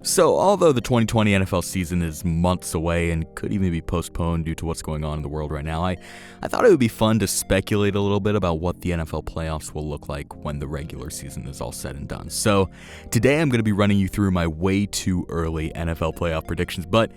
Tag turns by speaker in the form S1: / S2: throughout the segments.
S1: So, although the 2020 NFL season is months away and could even be postponed due to what's going on in the world right now, I thought it would be fun to speculate a little bit about what the NFL playoffs will look like when the regular season is all said and done. So, today I'm going to be running you through my way too early NFL playoff predictions, but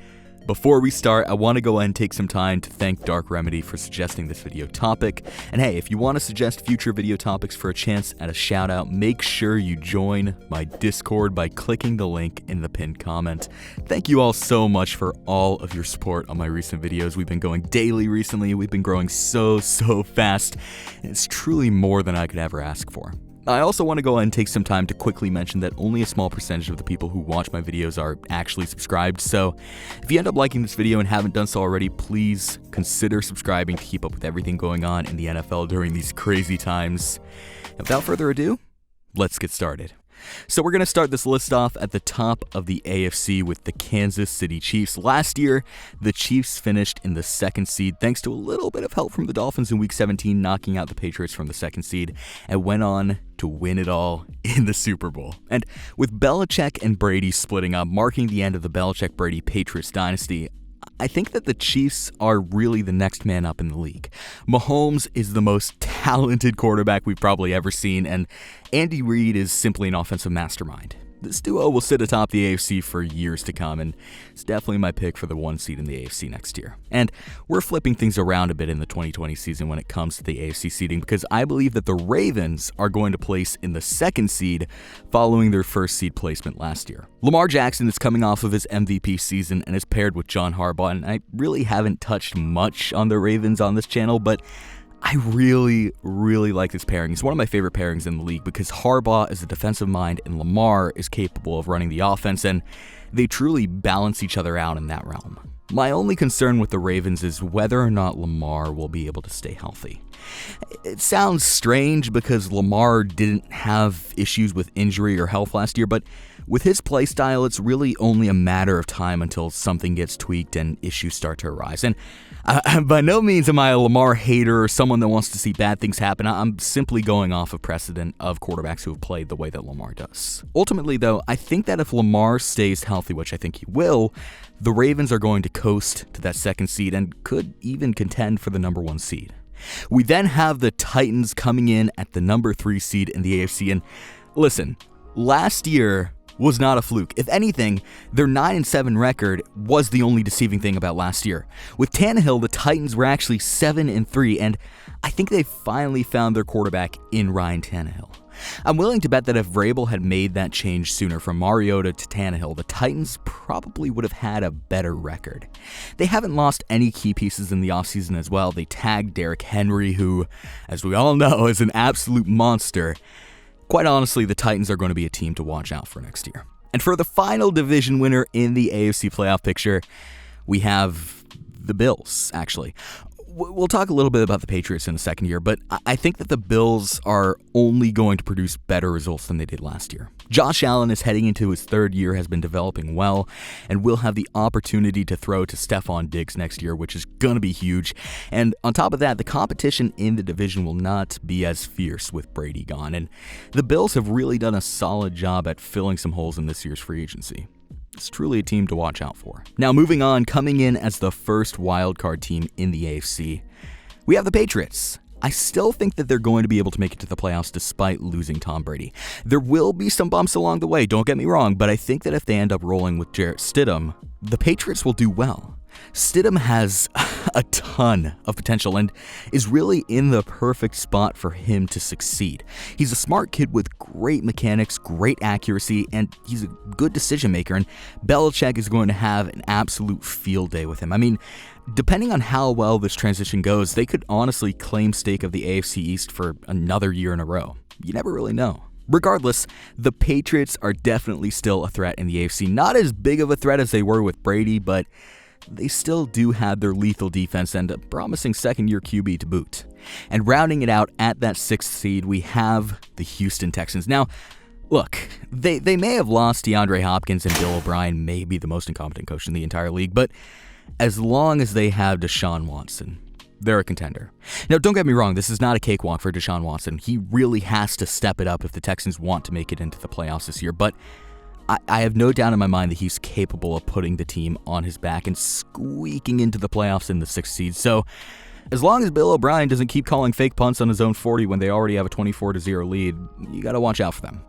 S1: before we start, I want to go ahead and take some time to thank Dark Remedy for suggesting this video topic. And hey, if you want to suggest future video topics for a chance at a shout out, make sure you join my Discord by clicking the link in the pinned comment. Thank you all so much for all of your support on my recent videos. We've been going daily recently. We've been growing so fast. And it's truly more than I could ever ask for. I also want to go ahead and take some time to quickly mention that only a small percentage of the people who watch my videos are actually subscribed, so if you end up liking this video and haven't done so already, please consider subscribing to keep up with everything going on in the NFL during these crazy times. And without further ado, let's get started. So we're going to start this list off at the top of the AFC with the Kansas City Chiefs. Last year, the Chiefs finished in the second seed thanks to a little bit of help from the Dolphins in Week 17, knocking out the Patriots from the second seed, and went on to win it all in the Super Bowl. And with Belichick and Brady splitting up, marking the end of the Belichick-Brady Patriots dynasty, I think that the Chiefs are really the next man up in the league. Mahomes is the most talented quarterback we've probably ever seen, and Andy Reid is simply an offensive mastermind. This duo will sit atop the AFC for years to come, and it's definitely my pick for the 1 seed in the AFC next year. And we're flipping things around a bit in the 2020 season when it comes to the AFC seeding, because I believe that the Ravens are going to place in the 2nd seed following their 1st seed placement last year. Lamar Jackson is coming off of his MVP season and is paired with John Harbaugh, and I really haven't touched much on the Ravens on this channel, but I really like this pairing. It's one of my favorite pairings in the league because Harbaugh is a defensive mind and Lamar is capable of running the offense, and they truly balance each other out in that realm. My only concern with the Ravens is whether or not Lamar will be able to stay healthy. It sounds strange because Lamar didn't have issues with injury or health last year, but with his play style, it's really only a matter of time until something gets tweaked and issues start to arise. And by no means am I a Lamar hater or someone that wants to see bad things happen. I'm simply going off of precedent of quarterbacks who have played the way that Lamar does. Ultimately, though, I think that if Lamar stays healthy, which I think he will, the Ravens are going to coast to that 2nd seed and could even contend for the number 1 seed. We then have the Titans coming in at the number 3 seed in the AFC, and listen, last year was not a fluke. If anything, their 9-7 record was the only deceiving thing about last year. With Tannehill, the Titans were actually 7-3, and I think they finally found their quarterback in Ryan Tannehill. I'm willing to bet that if Vrabel had made that change sooner from Mariota to Tannehill, the Titans probably would have had a better record. They haven't lost any key pieces in the offseason as well. They tagged Derrick Henry, who, as we all know, is an absolute monster. Quite honestly, the Titans are going to be a team to watch out for next year. And for the final division winner in the AFC playoff picture, we have the Bills, actually. We'll talk a little bit about the Patriots in a second here, but I think that the Bills are only going to produce better results than they did last year. Josh Allen is heading into his 3rd year, has been developing well, and will have the opportunity to throw to Stephon Diggs next year, which is going to be huge. And on top of that, the competition in the division will not be as fierce with Brady gone, and the Bills have really done a solid job at filling some holes in this year's free agency. It's truly a team to watch out for. Now, moving on, coming in as the first wildcard team in the AFC, we have the Patriots. I still think that they're going to be able to make it to the playoffs despite losing Tom Brady. There will be some bumps along the way, don't get me wrong, but I think that if they end up rolling with Jarrett Stidham, the Patriots will do well. Stidham has a ton of potential and is really in the perfect spot for him to succeed. He's a smart kid with great mechanics, great accuracy, and he's a good decision maker, and Belichick is going to have an absolute field day with him. I mean, depending on how well this transition goes, they could honestly claim stake of the AFC East for another year in a row. You never really know. Regardless, the Patriots are definitely still a threat in the AFC. Not as big of a threat as they were with Brady, but they still do have their lethal defense and a promising 2nd-year QB to boot. And rounding it out at that 6th seed, we have the Houston Texans. Now, look, they may have lost DeAndre Hopkins, and Bill O'Brien may be the most incompetent coach in the entire league, but as long as they have Deshaun Watson, they're a contender. Now, don't get me wrong, this is not a cakewalk for Deshaun Watson. He really has to step it up if the Texans want to make it into the playoffs this year, but I have no doubt in my mind that he's capable of putting the team on his back and squeaking into the playoffs in the 6th seed. So as long as Bill O'Brien doesn't keep calling fake punts on his own 40 when they already have a 24-0 lead, you got to watch out for them.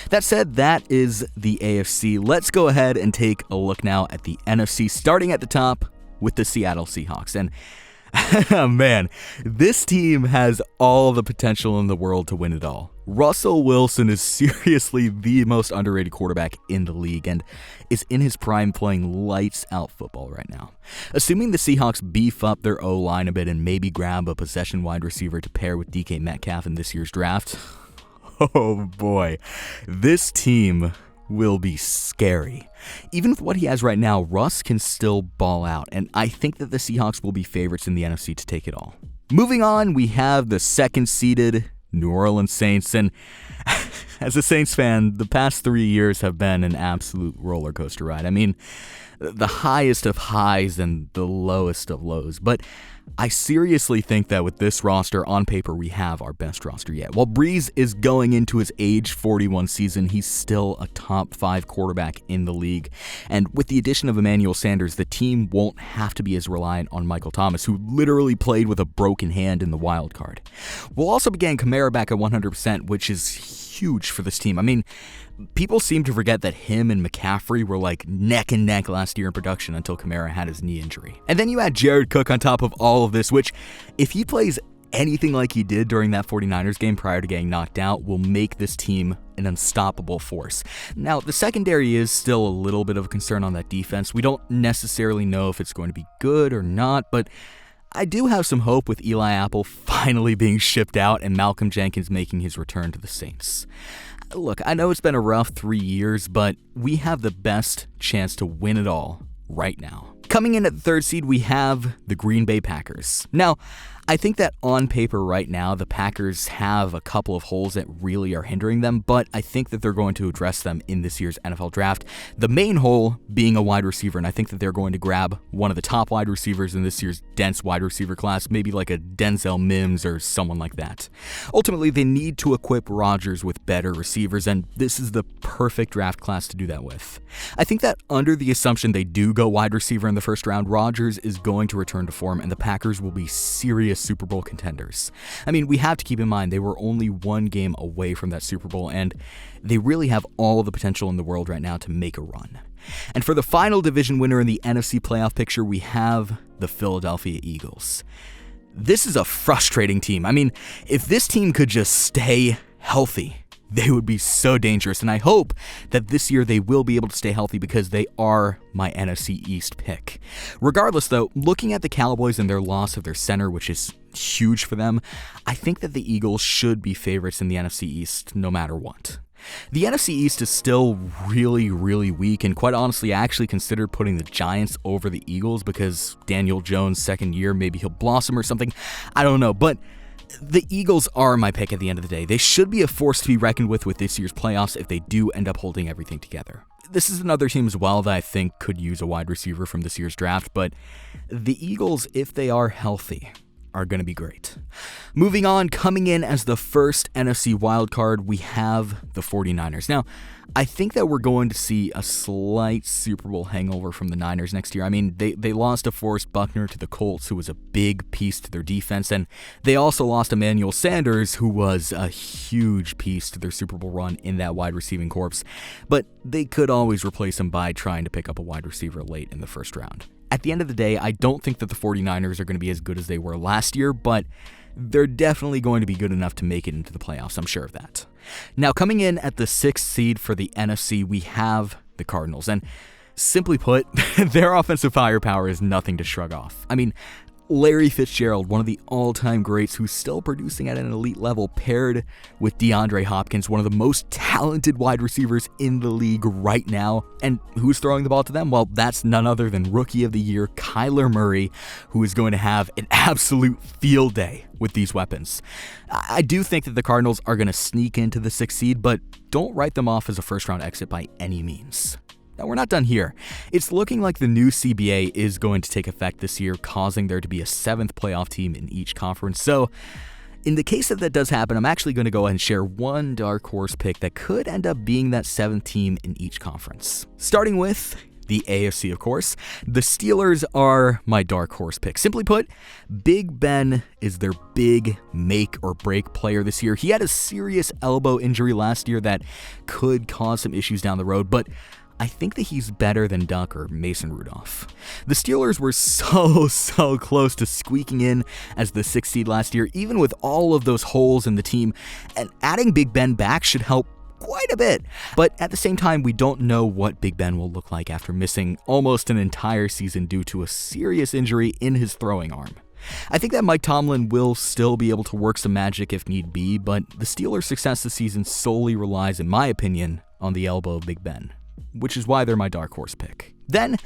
S1: That said, that is the AFC. Let's go ahead and take a look now at the NFC, starting at the top with the Seattle Seahawks. And man, this team has all the potential in the world to win it all. Russell Wilson is seriously the most underrated quarterback in the league and is in his prime playing lights out football right now. Assuming the Seahawks beef up their O-line a bit and maybe grab a possession wide receiver to pair with DK Metcalf in this year's draft, oh boy, this team will be scary. Even with what he has right now, Russ can still ball out, and I think that the Seahawks will be favorites in the NFC to take it all. Moving on, we have the 2nd-seeded New Orleans Saints, and as a Saints fan, the past 3 years have been an absolute roller coaster ride. I mean, the highest of highs and the lowest of lows, but I seriously think that with this roster, on paper, we have our best roster yet. While Breeze is going into his age 41 season, he's still a top 5 quarterback in the league. And with the addition of Emmanuel Sanders, the team won't have to be as reliant on Michael Thomas, who literally played with a broken hand in the wild card. We'll also be getting Kamara back at 100%, which is huge for this team. I mean, people seem to forget that him and McCaffrey were like neck and neck last year in production until Kamara had his knee injury. And then you add Jared Cook on top of all of this, which, if he plays anything like he did during that 49ers game prior to getting knocked out, will make this team an unstoppable force. Now, the secondary is still a little bit of a concern on that defense. We don't necessarily know if it's going to be good or not, but I do have some hope with Eli Apple finally being shipped out and Malcolm Jenkins making his return to the Saints. Look, I know it's been a rough 3 years, but we have the best chance to win it all right now. Coming in at the 3rd seed, we have the Green Bay Packers. Now, I think that on paper right now, the Packers have a couple of holes that really are hindering them, but I think that they're going to address them in this year's NFL draft. The main hole being a wide receiver, and I think that they're going to grab one of the top wide receivers in this year's dense wide receiver class, maybe like a Denzel Mims or someone like that. Ultimately, they need to equip Rodgers with better receivers, and this is the perfect draft class to do that with. I think that under the assumption they do go wide receiver in the first round, Rodgers is going to return to form, and the Packers will be serious Super Bowl contenders. I mean, we have to keep in mind they were only one game away from that Super Bowl, and they really have all the potential in the world right now to make a run. And for the final division winner in the NFC playoff picture, we have the Philadelphia Eagles. This is a frustrating team. I mean, if this team could just stay healthy, they would be so dangerous, and I hope that this year they will be able to stay healthy because they are my NFC East pick. Regardless, though, looking at the Cowboys and their loss of their center, which is huge for them, I think that the Eagles should be favorites in the NFC East no matter what. The NFC East is still really, really weak, and quite honestly, I actually considered putting the Giants over the Eagles because Daniel Jones' second year, maybe he'll blossom or something. I don't know, but the Eagles are my pick at the end of the day. They should be a force to be reckoned with this year's playoffs if they do end up holding everything together. This is another team as well that I think could use a wide receiver from this year's draft, but the Eagles, if they are healthy, are going to be great. Moving on, coming in as the first NFC wildcard, we have the 49ers. Now, I think that we're going to see a slight Super Bowl hangover from the Niners next year. I mean, they lost DeForest Buckner to the Colts, who was a big piece to their defense, and they also lost Emmanuel Sanders, who was a huge piece to their Super Bowl run in that wide receiving corps. But they could always replace him by trying to pick up a wide receiver late in the first round. At the end of the day, I don't think that the 49ers are going to be as good as they were last year, but they're definitely going to be good enough to make it into the playoffs, I'm sure of that. Now, coming in at the 6th seed for the NFC, we have the Cardinals, and simply put, their offensive firepower is nothing to shrug off. I mean, Larry Fitzgerald, one of the all-time greats who's still producing at an elite level, paired with DeAndre Hopkins, one of the most talented wide receivers in the league right now. And who's throwing the ball to them? Well, that's none other than Rookie of the Year Kyler Murray, who is going to have an absolute field day with these weapons. I do think that the Cardinals are going to sneak into the 6th seed, but don't write them off as a first-round exit by any means. Now, we're not done here. It's looking like the new CBA is going to take effect this year, causing there to be a 7th playoff team in each conference. So, In the case that does happen, I'm actually going to go ahead and share one dark horse pick that could end up being that 7th team in each conference. Starting with the AFC, of course. The Steelers are my dark horse pick. Simply put, Big Ben is their big make or break player this year. He had a serious elbow injury last year that could cause some issues down the road, but I think that he's better than Duck or Mason Rudolph. The Steelers were so close to squeaking in as the 6th seed last year, even with all of those holes in the team, and adding Big Ben back should help quite a bit. But at the same time, we don't know what Big Ben will look like after missing almost an entire season due to a serious injury in his throwing arm. I think that Mike Tomlin will still be able to work some magic if need be, but the Steelers' success this season solely relies, in my opinion, on the elbow of Big Ben, which is why they're my dark horse pick. Then,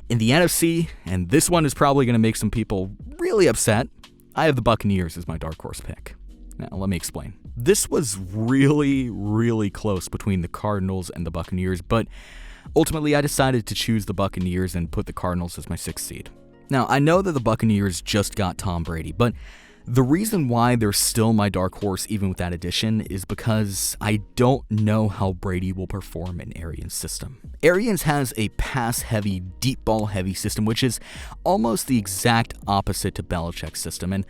S1: in the NFC, and this one is probably going to make some people really upset, I have the Buccaneers as my dark horse pick. Now, let me explain. This was really close between the Cardinals and the Buccaneers, but ultimately I decided to choose the Buccaneers and put the Cardinals as my 6th seed. Now, I know that the Buccaneers just got Tom Brady, but the reason why they're still my dark horse even with that addition is because I don't know how Brady will perform in Arians' system. Arians has a pass-heavy, deep ball-heavy system, which is almost the exact opposite to Belichick's system, and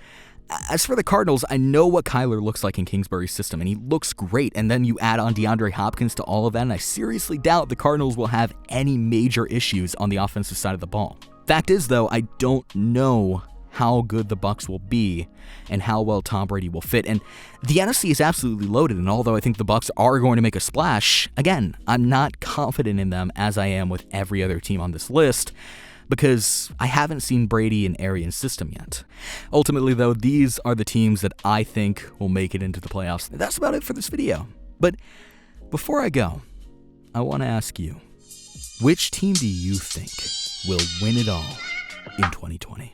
S1: as for the Cardinals, I know what Kyler looks like in Kingsbury's system, and he looks great, and then you add on DeAndre Hopkins to all of that, and I seriously doubt the Cardinals will have any major issues on the offensive side of the ball. Fact is, though, I don't know how good the Bucs will be and how well Tom Brady will fit, and the NFC is absolutely loaded, and although I think the Bucs are going to make a splash, again, I'm not confident in them as I am with every other team on this list, because I haven't seen Brady in Arians' system yet. Ultimately, though, these are the teams that I think will make it into the playoffs. That's about it for this video. But before I go, I want to ask you, which team do you think will win it all in 2020?